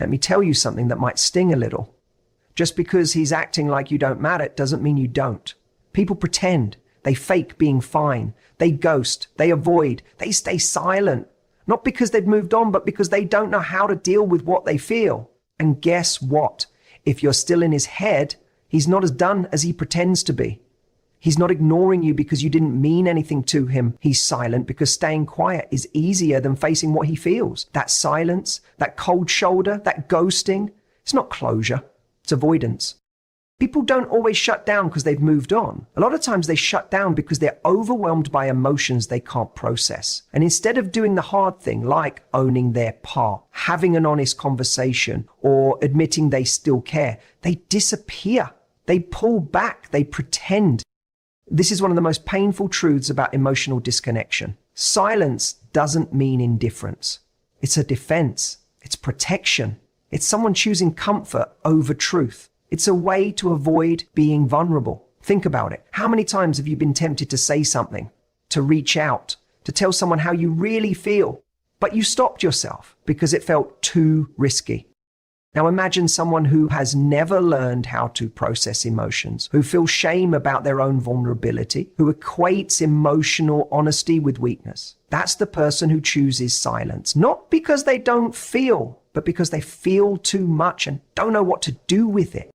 Let me tell you something that might sting a little. Just because he's acting like you don't matter doesn't mean you don't. People pretend. They fake being fine. They ghost. They avoid. They stay silent. Not because they've moved on, but because they don't know how to deal with what they feel. And guess what? If you're still in his head, he's not as done as he pretends to be. He's not ignoring you because you didn't mean anything to him. He's silent because staying quiet is easier than facing what he feels. That silence, that cold shoulder, that ghosting, it's not closure, it's avoidance. People don't always shut down because they've moved on. A lot of times they shut down because they're overwhelmed by emotions they can't process. And instead of doing the hard thing, like owning their part, having an honest conversation, or admitting they still care, they disappear. They pull back. They pretend. This is one of the most painful truths about emotional disconnection. Silence doesn't mean indifference. It's a defense. It's protection. It's someone choosing comfort over truth. It's a way to avoid being vulnerable. Think about it. How many times have you been tempted to say something, to reach out, to tell someone how you really feel, but you stopped yourself because it felt too risky? Now imagine someone who has never learned how to process emotions, who feels shame about their own vulnerability, who equates emotional honesty with weakness. That's the person who chooses silence, not because they don't feel, but because they feel too much and don't know what to do with it.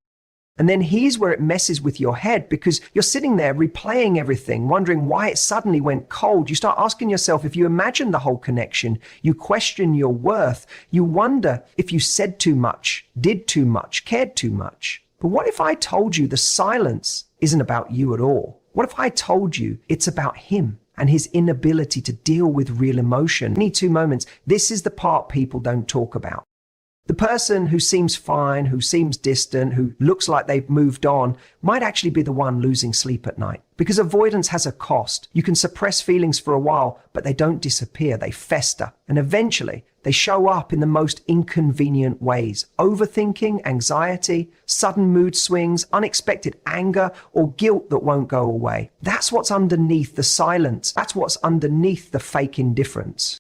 And then here's where it messes with your head, because you're sitting there replaying everything, wondering why it suddenly went cold. You start asking yourself if you imagine the whole connection. You question your worth. You wonder if you said too much, did too much, cared too much. But what if I told you the silence isn't about you at all? What if I told you it's about him and his inability to deal with real emotion? Any two moments, this is the part people don't talk about. The person who seems fine, who seems distant, who looks like they've moved on, might actually be the one losing sleep at night. Because avoidance has a cost. You can suppress feelings for a while, but they don't disappear, they fester. And eventually, they show up in the most inconvenient ways. Overthinking, anxiety, sudden mood swings, unexpected anger, or guilt that won't go away. That's what's underneath the silence. That's what's underneath the fake indifference.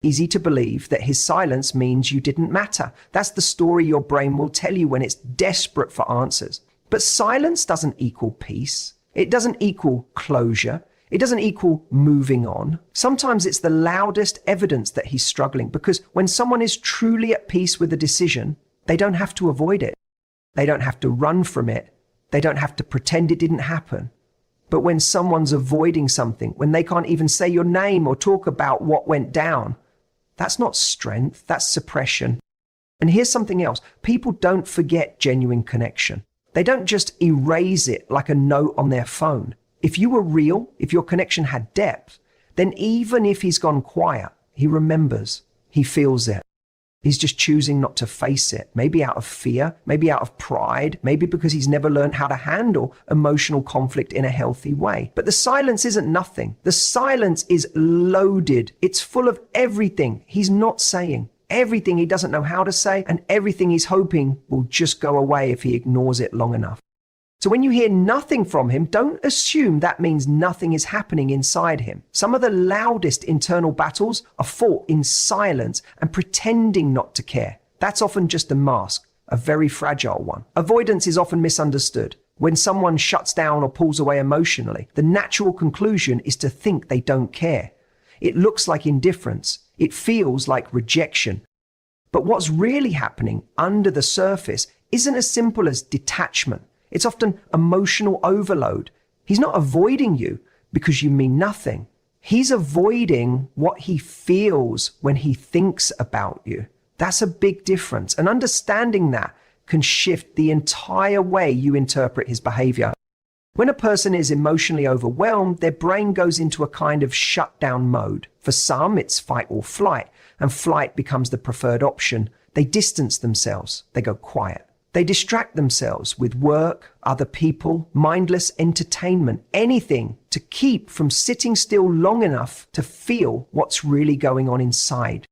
Easy to believe that his silence means you didn't matter. That's the story your brain will tell you when it's desperate for answers. But silence doesn't equal peace. It doesn't equal closure. It doesn't equal moving on. Sometimes it's the loudest evidence that he's struggling, because when someone is truly at peace with a decision, they don't have to avoid it. They don't have to run from it. They don't have to pretend it didn't happen. But when someone's avoiding something, when they can't even say your name or talk about what went down, that's not strength, that's suppression. And here's something else. People don't forget genuine connection. They don't just erase it like a note on their phone. If you were real, if your connection had depth, then even if he's gone quiet, he remembers, he feels it. He's just choosing not to face it, maybe out of fear, maybe out of pride, maybe because he's never learned how to handle emotional conflict in a healthy way. But the silence isn't nothing. The silence is loaded. It's full of everything he's not saying, everything he doesn't know how to say, and everything he's hoping will just go away if he ignores it long enough. So when you hear nothing from him, don't assume that means nothing is happening inside him. Some of the loudest internal battles are fought in silence and pretending not to care. That's often just a mask, a very fragile one. Avoidance is often misunderstood. When someone shuts down or pulls away emotionally, the natural conclusion is to think they don't care. It looks like indifference. It feels like rejection. But what's really happening under the surface isn't as simple as detachment. It's often emotional overload. He's not avoiding you because you mean nothing. He's avoiding what he feels when he thinks about you. That's a big difference. And understanding that can shift the entire way you interpret his behavior. When a person is emotionally overwhelmed, their brain goes into a kind of shutdown mode. For some, it's fight or flight, and flight becomes the preferred option. They distance themselves. They go quiet. They distract themselves with work, other people, mindless entertainment, anything to keep from sitting still long enough to feel what's really going on inside.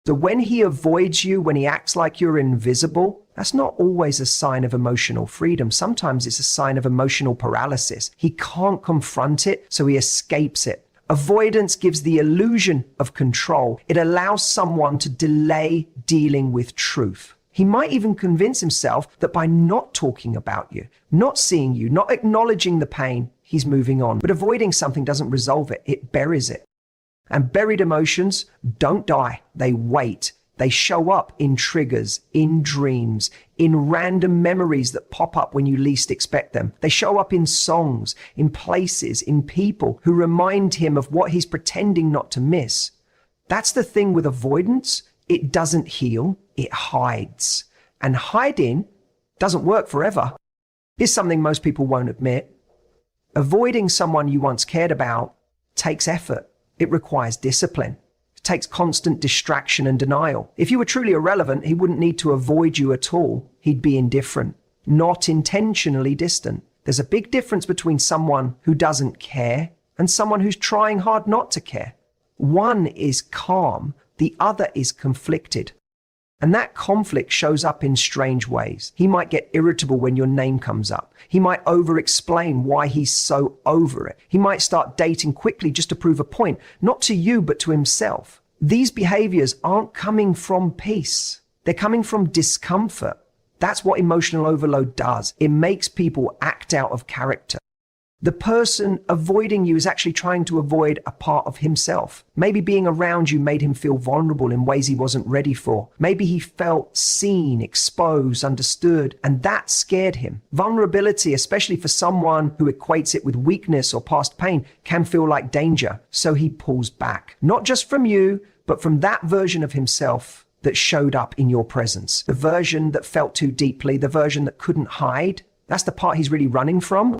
So when he avoids you, when he acts like you're invisible, that's not always a sign of emotional freedom. Sometimes it's a sign of emotional paralysis. He can't confront it, so he escapes it. Avoidance gives the illusion of control. It allows someone to delay dealing with truth. He might even convince himself that by not talking about you, not seeing you, not acknowledging the pain, he's moving on. But avoiding something doesn't resolve it, it buries it. And buried emotions don't die, they wait. They show up in triggers, in dreams, in random memories that pop up when you least expect them. They show up in songs, in places, in people who remind him of what he's pretending not to miss. That's the thing with avoidance. It doesn't heal, it hides. And hiding doesn't work forever. Here's something most people won't admit. Avoiding someone you once cared about takes effort. It requires discipline. It takes constant distraction and denial. If you were truly irrelevant, he wouldn't need to avoid you at all. He'd be indifferent, not intentionally distant. There's a big difference between someone who doesn't care and someone who's trying hard not to care. One is calm, the other is conflicted. And that conflict shows up in strange ways. He might get irritable when your name comes up. He might over-explain why he's so over it. He might start dating quickly just to prove a point, not to you, but to himself. These behaviors aren't coming from peace. They're coming from discomfort. That's what emotional overload does. It makes people act out of character. The person avoiding you is actually trying to avoid a part of himself. Maybe being around you made him feel vulnerable in ways he wasn't ready for. Maybe he felt seen, exposed, understood, and that scared him. Vulnerability, especially for someone who equates it with weakness or past pain, can feel like danger. So he pulls back, not just from you, but from that version of himself that showed up in your presence. The version that felt too deeply, the version that couldn't hide. That's the part he's really running from.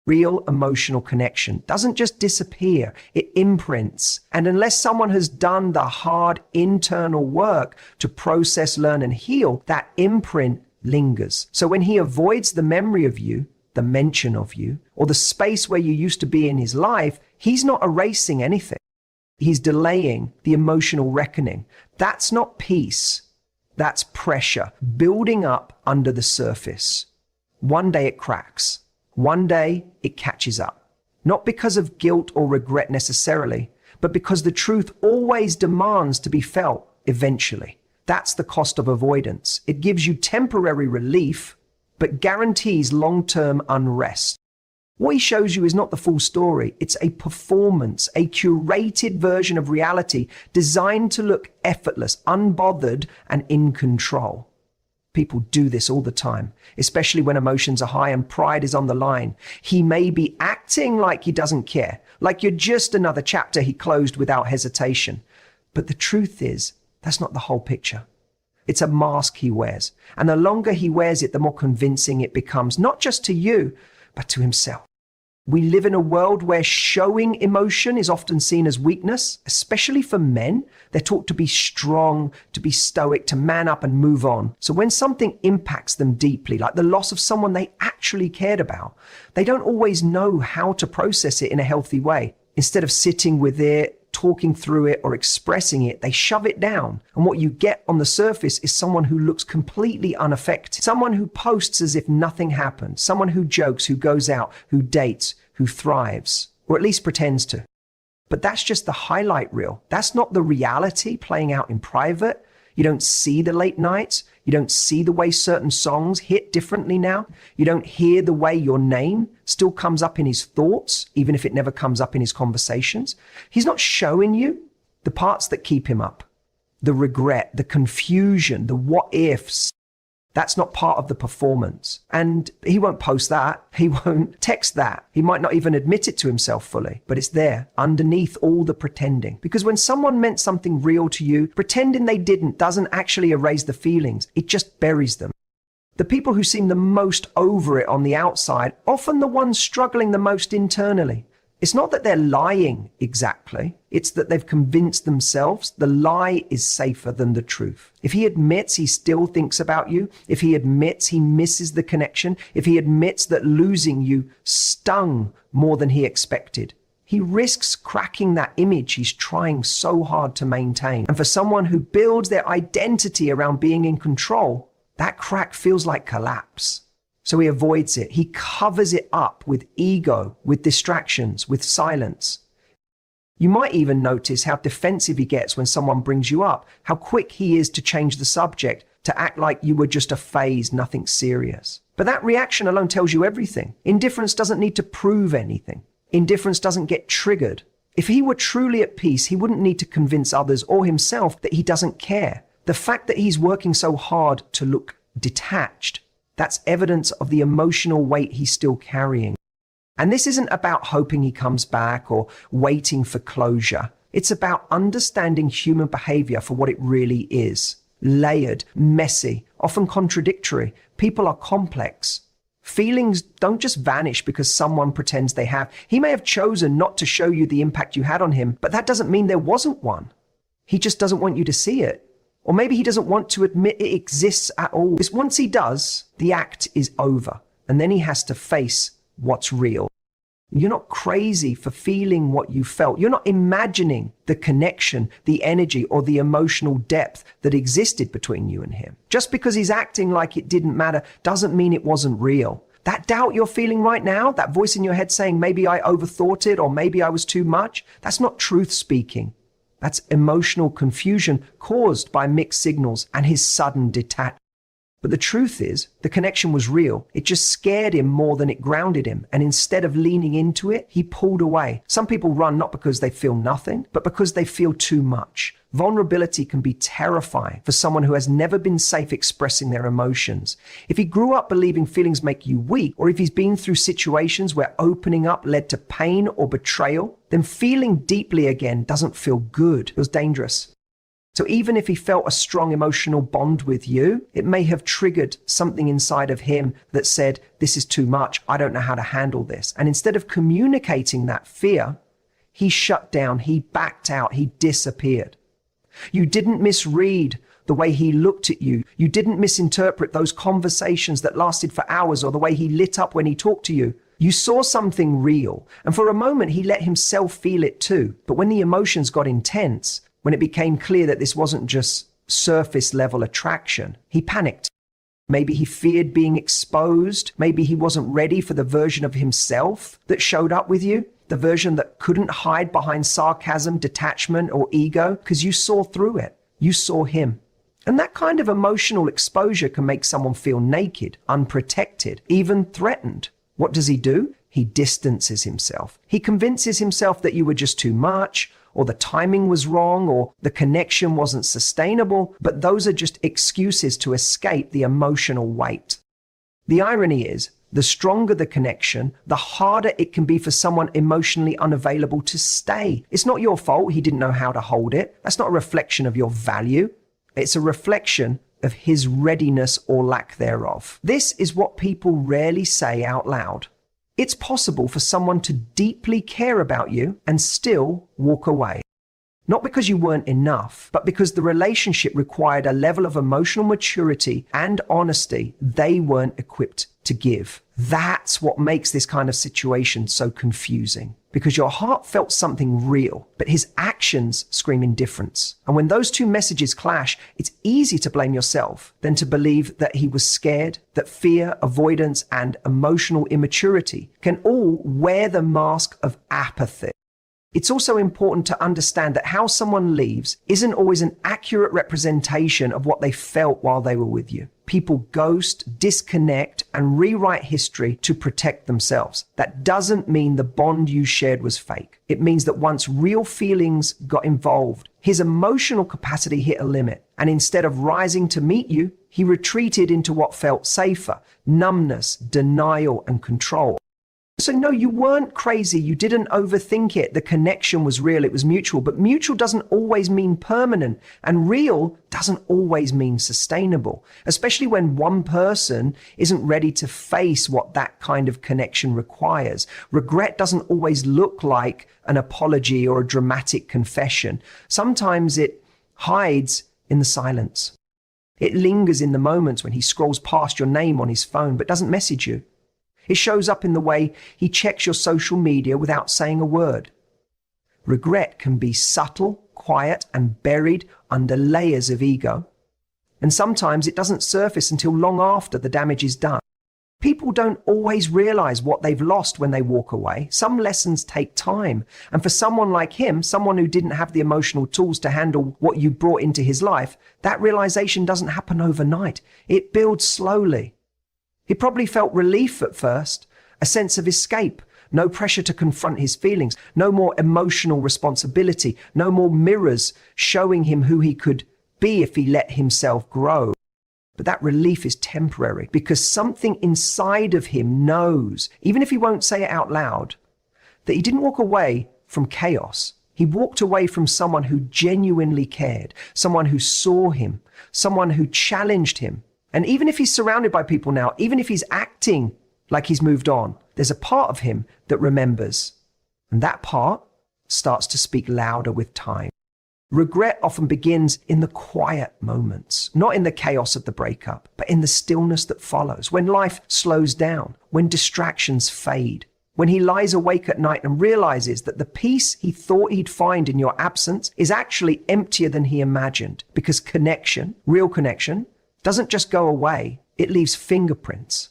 Real emotional connection doesn't just disappear, it imprints. And unless someone has done the hard internal work to process, learn, and heal, that imprint lingers. So when he avoids the memory of you, the mention of you, or the space where you used to be in his life, he's not erasing anything. He's delaying the emotional reckoning. That's not peace. That's pressure building up under the surface. One day it cracks. One day it catches up, not because of guilt or regret necessarily, but because the truth always demands to be felt eventually. That's the cost of avoidance. It gives you temporary relief, but guarantees long-term unrest. What he shows you is not the full story. It's a performance, a curated version of reality designed to look effortless, unbothered, and in control. People do this all the time, especially when emotions are high and pride is on the line. He may be acting like he doesn't care, like you're just another chapter he closed without hesitation. But the truth is, that's not the whole picture. It's a mask he wears. And the longer he wears it, the more convincing it becomes, not just to you, but to himself. We live in a world where showing emotion is often seen as weakness, especially for men. They're taught to be strong, to be stoic, to man up and move on. So when something impacts them deeply, like the loss of someone they actually cared about, they don't always know how to process it in a healthy way. Instead of sitting with it, talking through it, or expressing it, they shove it down. And what you get on the surface is someone who looks completely unaffected, someone who posts as if nothing happened, someone who jokes, who goes out, who dates, who thrives, or at least pretends to. But that's just the highlight reel. That's not the reality playing out in private. You don't see the late nights. You don't see the way certain songs hit differently now. You don't hear the way your name still comes up in his thoughts, even if it never comes up in his conversations. He's not showing you the parts that keep him up, the regret, the confusion, the what ifs. That's not part of the performance. And he won't post that. He won't text that. He might not even admit it to himself fully, but it's there underneath all the pretending. Because when someone meant something real to you, pretending they didn't doesn't actually erase the feelings. It just buries them. The people who seem the most over it on the outside, often the ones struggling the most internally. It's not that they're lying exactly. It's that they've convinced themselves the lie is safer than the truth. If he admits he still thinks about you, if he admits he misses the connection, if he admits that losing you stung more than he expected, he risks cracking that image he's trying so hard to maintain. And for someone who builds their identity around being in control, that crack feels like collapse. So he avoids it. He covers it up with ego, with distractions, with silence. You might even notice how defensive he gets when someone brings you up, how quick he is to change the subject, to act like you were just a phase, nothing serious. But that reaction alone tells you everything. Indifference doesn't need to prove anything. Indifference doesn't get triggered. If he were truly at peace, he wouldn't need to convince others or himself that he doesn't care. The fact that he's working so hard to look detached, that's evidence of the emotional weight he's still carrying. And this isn't about hoping he comes back or waiting for closure. It's about understanding human behavior for what it really is. Layered, messy, often contradictory. People are complex. Feelings don't just vanish because someone pretends they have. He may have chosen not to show you the impact you had on him, but that doesn't mean there wasn't one. He just doesn't want you to see it. Or maybe he doesn't want to admit it exists at all. Because once he does, the act is over. And then he has to face what's real. You're not crazy for feeling what you felt. You're not imagining the connection, the energy, or the emotional depth that existed between you and him. Just because he's acting like it didn't matter doesn't mean it wasn't real. That doubt you're feeling right now, that voice in your head saying maybe I overthought it or maybe I was too much, that's not truth speaking. That's emotional confusion caused by mixed signals and his sudden detachment. But the truth is, the connection was real. It just scared him more than it grounded him. And instead of leaning into it, he pulled away. Some people run not because they feel nothing, but because they feel too much. Vulnerability can be terrifying for someone who has never been safe expressing their emotions. If he grew up believing feelings make you weak, or if he's been through situations where opening up led to pain or betrayal, then feeling deeply again doesn't feel good. It feels dangerous. So even if he felt a strong emotional bond with you, it may have triggered something inside of him that said, this is too much, I don't know how to handle this. And instead of communicating that fear, he shut down, he backed out, he disappeared. You didn't misread the way he looked at you. You didn't misinterpret those conversations that lasted for hours or the way he lit up when he talked to you. You saw something real. And for a moment, he let himself feel it too. But when the emotions got intense, when it became clear that this wasn't just surface level attraction, he panicked. Maybe he feared being exposed. Maybe he wasn't ready for the version of himself that showed up with you, the version that couldn't hide behind sarcasm, detachment, or ego, because you saw through it. You saw him. And that kind of emotional exposure can make someone feel naked, unprotected, even threatened. What does he do? He distances himself. He convinces himself that you were just too much, or the timing was wrong, or the connection wasn't sustainable, but those are just excuses to escape the emotional weight. The irony is, the stronger the connection, the harder it can be for someone emotionally unavailable to stay. It's not your fault he didn't know how to hold it. That's not a reflection of your value. It's a reflection of his readiness or lack thereof. This is what people rarely say out loud. It's possible for someone to deeply care about you and still walk away. Not because you weren't enough, but because the relationship required a level of emotional maturity and honesty they weren't equipped to give. That's what makes this kind of situation so confusing. Because your heart felt something real, but his actions scream indifference. And when those two messages clash, it's easy to blame yourself than to believe that he was scared, that fear, avoidance, and emotional immaturity can all wear the mask of apathy. It's also important to understand that how someone leaves isn't always an accurate representation of what they felt while they were with you. People ghost, disconnect, and rewrite history to protect themselves. That doesn't mean the bond you shared was fake. It means that once real feelings got involved, his emotional capacity hit a limit. And instead of rising to meet you, he retreated into what felt safer: numbness, denial, and control. So no, you weren't crazy. You didn't overthink it. The connection was real. It was mutual. But mutual doesn't always mean permanent. And real doesn't always mean sustainable, especially when one person isn't ready to face what that kind of connection requires. Regret doesn't always look like an apology or a dramatic confession. Sometimes it hides in the silence. It lingers in the moments when he scrolls past your name on his phone but doesn't message you. It shows up in the way he checks your social media without saying a word. Regret can be subtle, quiet, and buried under layers of ego. And sometimes it doesn't surface until long after the damage is done. People People don't always realize what they've lost when they walk away. Some lessons take time. And for someone like him, someone who didn't have the emotional tools to handle what you brought into his life, that realization doesn't happen overnight. It builds slowly. He probably felt relief at first, a sense of escape, no pressure to confront his feelings, no more emotional responsibility, no more mirrors showing him who he could be if he let himself grow. But that relief is temporary because something inside of him knows, even if he won't say it out loud, that he didn't walk away from chaos. He walked away from someone who genuinely cared, someone who saw him, someone who challenged him. And even if he's surrounded by people now, even if he's acting like he's moved on, there's a part of him that remembers. And that part starts to speak louder with time. Regret often begins in the quiet moments, not in the chaos of the breakup, but in the stillness that follows, when life slows down, when distractions fade, when he lies awake at night and realizes that the peace he thought he'd find in your absence is actually emptier than he imagined, because connection, real connection, doesn't just go away, it leaves fingerprints.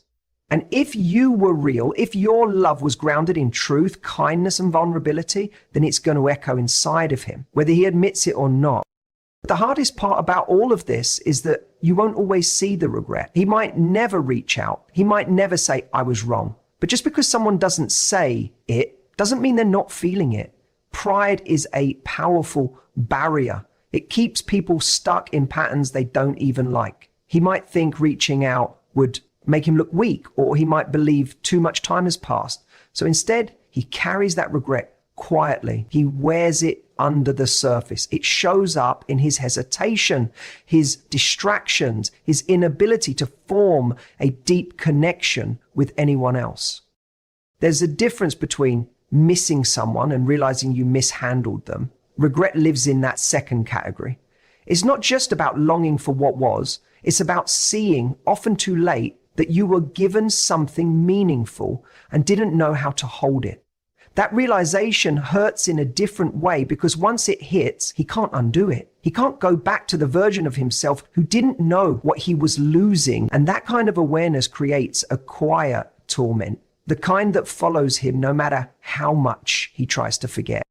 And if you were real, if your love was grounded in truth, kindness, and vulnerability, then it's going to echo inside of him, whether he admits it or not. The hardest part about all of this is that you won't always see the regret. He might never reach out. He might never say, I was wrong. But just because someone doesn't say it, doesn't mean they're not feeling it. Pride is a powerful barrier. It keeps people stuck in patterns they don't even like. He might think reaching out would make him look weak, or he might believe too much time has passed. So instead, he carries that regret quietly. He wears it under the surface. It shows up in his hesitation, his distractions, his inability to form a deep connection with anyone else. There's a difference between missing someone and realizing you mishandled them. Regret lives in that second category. It's not just about longing for what was, it's about seeing, often too late, that you were given something meaningful and didn't know how to hold it. That realization hurts in a different way because once it hits, he can't undo it. He can't go back to the version of himself who didn't know what he was losing. And that kind of awareness creates a quiet torment, the kind that follows him no matter how much he tries to forget.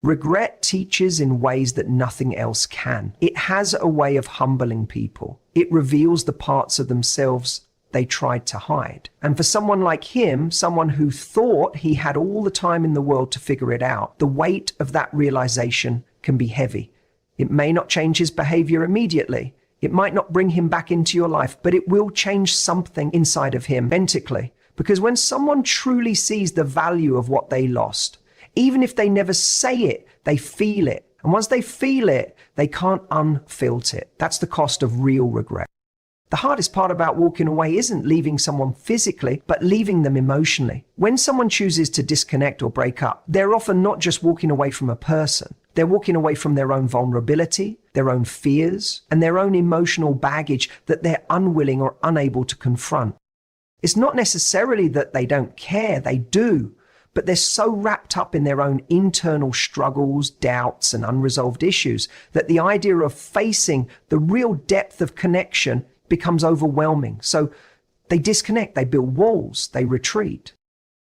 Regret teaches in ways that nothing else can. It has a way of humbling people. It reveals the parts of themselves they tried to hide. And for someone like him, someone who thought he had all the time in the world to figure it out, the weight of that realization can be heavy. It may not change his behavior immediately. It might not bring him back into your life, but it will change something inside of him authentically. Because when someone truly sees the value of what they lost, even if they never say it, they feel it. And once they feel it, they can't unfilter it. That's the cost of real regret. The hardest part about walking away isn't leaving someone physically, but leaving them emotionally. When someone chooses to disconnect or break up, they're often not just walking away from a person. They're walking away from their own vulnerability, their own fears, and their own emotional baggage that they're unwilling or unable to confront. It's not necessarily that they don't care, they do, but they're so wrapped up in their own internal struggles, doubts, and unresolved issues that the idea of facing the real depth of connection becomes overwhelming. So they disconnect, they build walls, they retreat.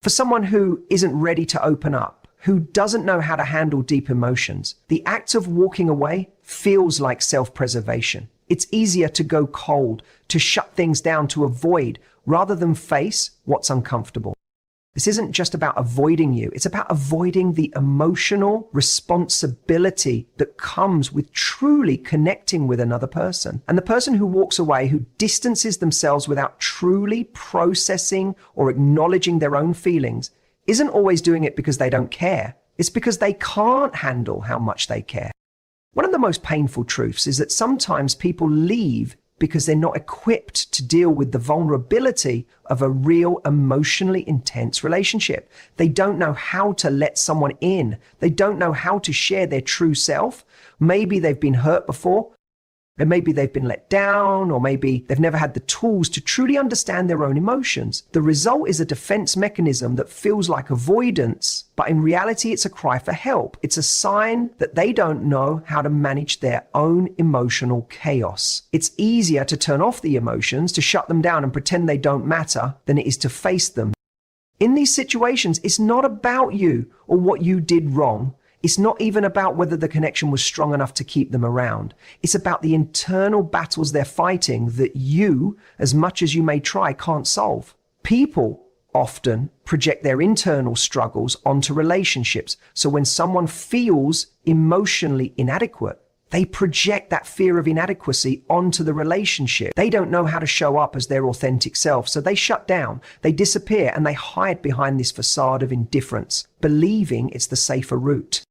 For someone who isn't ready to open up, who doesn't know how to handle deep emotions, the act of walking away feels like self-preservation. It's easier to go cold, to shut things down, to avoid, rather than face what's uncomfortable. This isn't just about avoiding you. It's about avoiding the emotional responsibility that comes with truly connecting with another person. And the person who walks away, who distances themselves without truly processing or acknowledging their own feelings, isn't always doing it because they don't care. It's because they can't handle how much they care. One of the most painful truths is that sometimes people leave because they're not equipped to deal with the vulnerability of a real emotionally intense relationship. They don't know how to let someone in. They don't know how to share their true self. Maybe they've been hurt before. And maybe they've been let down, or maybe they've never had the tools to truly understand their own emotions. The result is a defense mechanism that feels like avoidance, but in reality, it's a cry for help. It's a sign that they don't know how to manage their own emotional chaos. It's easier to turn off the emotions, to shut them down and pretend they don't matter, than it is to face them. In these situations, it's not about you or what you did wrong. It's not even about whether the connection was strong enough to keep them around. It's about the internal battles they're fighting that you, as much as you may try, can't solve. People often project their internal struggles onto relationships. So when someone feels emotionally inadequate, they project that fear of inadequacy onto the relationship. They don't know how to show up as their authentic self, so they shut down, they disappear, and they hide behind this facade of indifference, believing it's the safer route.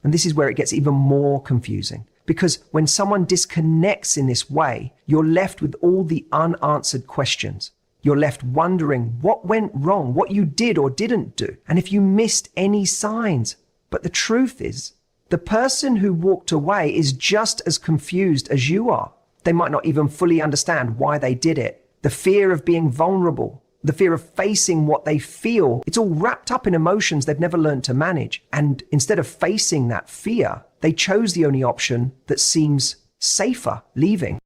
And this is where it gets even more confusing, because when someone disconnects in this way, you're left with all the unanswered questions. You're left wondering what went wrong, what you did or didn't do, and if you missed any signs. But the truth is, the person who walked away is just as confused as you are. They might not even fully understand why they did it. The fear of being vulnerable, the fear of facing what they feel, it's all wrapped up in emotions they've never learned to manage. And instead of facing that fear, they chose the only option that seems safer, leaving.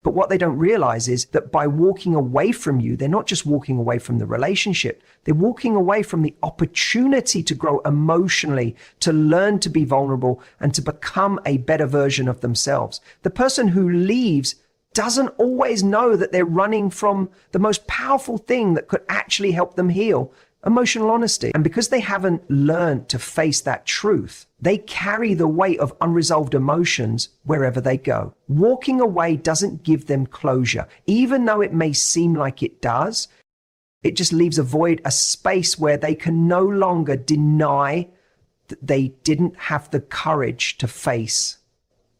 But what they don't realize is that by walking away from you, they're not just walking away from the relationship, they're walking away from the opportunity to grow emotionally, to learn to be vulnerable, and to become a better version of themselves. The person who leaves doesn't always know that they're running from the most powerful thing that could actually help them heal, emotional honesty. And because they haven't learned to face that truth, they carry the weight of unresolved emotions wherever they go. Walking away doesn't give them closure. Even though it may seem like it does, it just leaves a void, a space where they can no longer deny that they didn't have the courage to face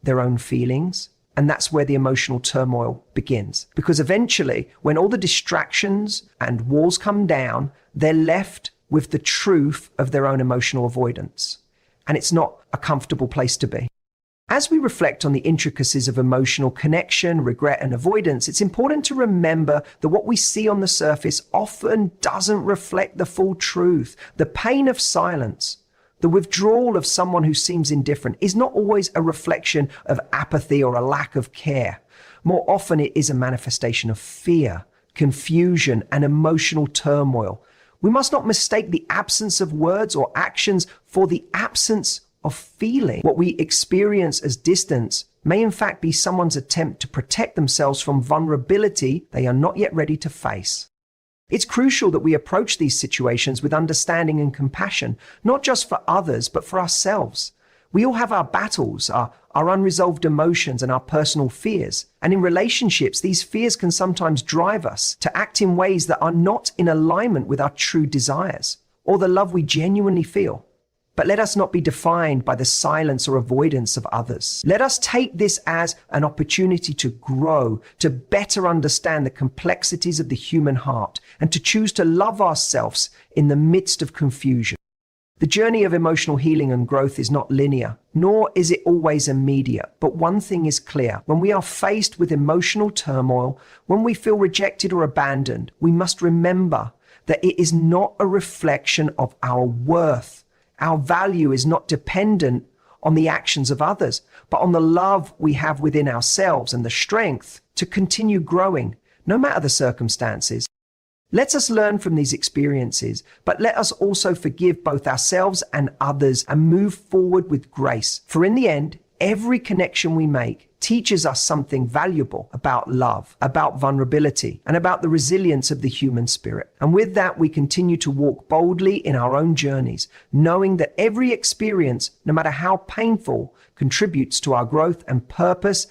their own feelings. And that's where the emotional turmoil begins. Because eventually, when all the distractions and walls come down, they're left with the truth of their own emotional avoidance. And it's not a comfortable place to be. As we reflect on the intricacies of emotional connection, regret, and avoidance, it's important to remember that what we see on the surface often doesn't reflect the full truth. The pain of silence, the withdrawal of someone who seems indifferent, is not always a reflection of apathy or a lack of care. More often, it is a manifestation of fear, confusion, and emotional turmoil. We must not mistake the absence of words or actions for the absence of feeling. What we experience as distance may in fact be someone's attempt to protect themselves from vulnerability they are not yet ready to face. It's crucial that we approach these situations with understanding and compassion, not just for others, but for ourselves. We all have our battles, our unresolved emotions, and our personal fears. And in relationships, these fears can sometimes drive us to act in ways that are not in alignment with our true desires or the love we genuinely feel. But let us not be defined by the silence or avoidance of others. Let us take this as an opportunity to grow, to better understand the complexities of the human heart, and to choose to love ourselves in the midst of confusion. The journey of emotional healing and growth is not linear, nor is it always immediate. But one thing is clear: when we are faced with emotional turmoil, when we feel rejected or abandoned, we must remember that it is not a reflection of our worth. Our value is not dependent on the actions of others, but on the love we have within ourselves and the strength to continue growing, no matter the circumstances. Let us learn from these experiences, but let us also forgive both ourselves and others and move forward with grace. For in the end, every connection we make teaches us something valuable about love, about vulnerability, and about the resilience of the human spirit. And with that, we continue to walk boldly in our own journeys, knowing that every experience, no matter how painful, contributes to our growth and purpose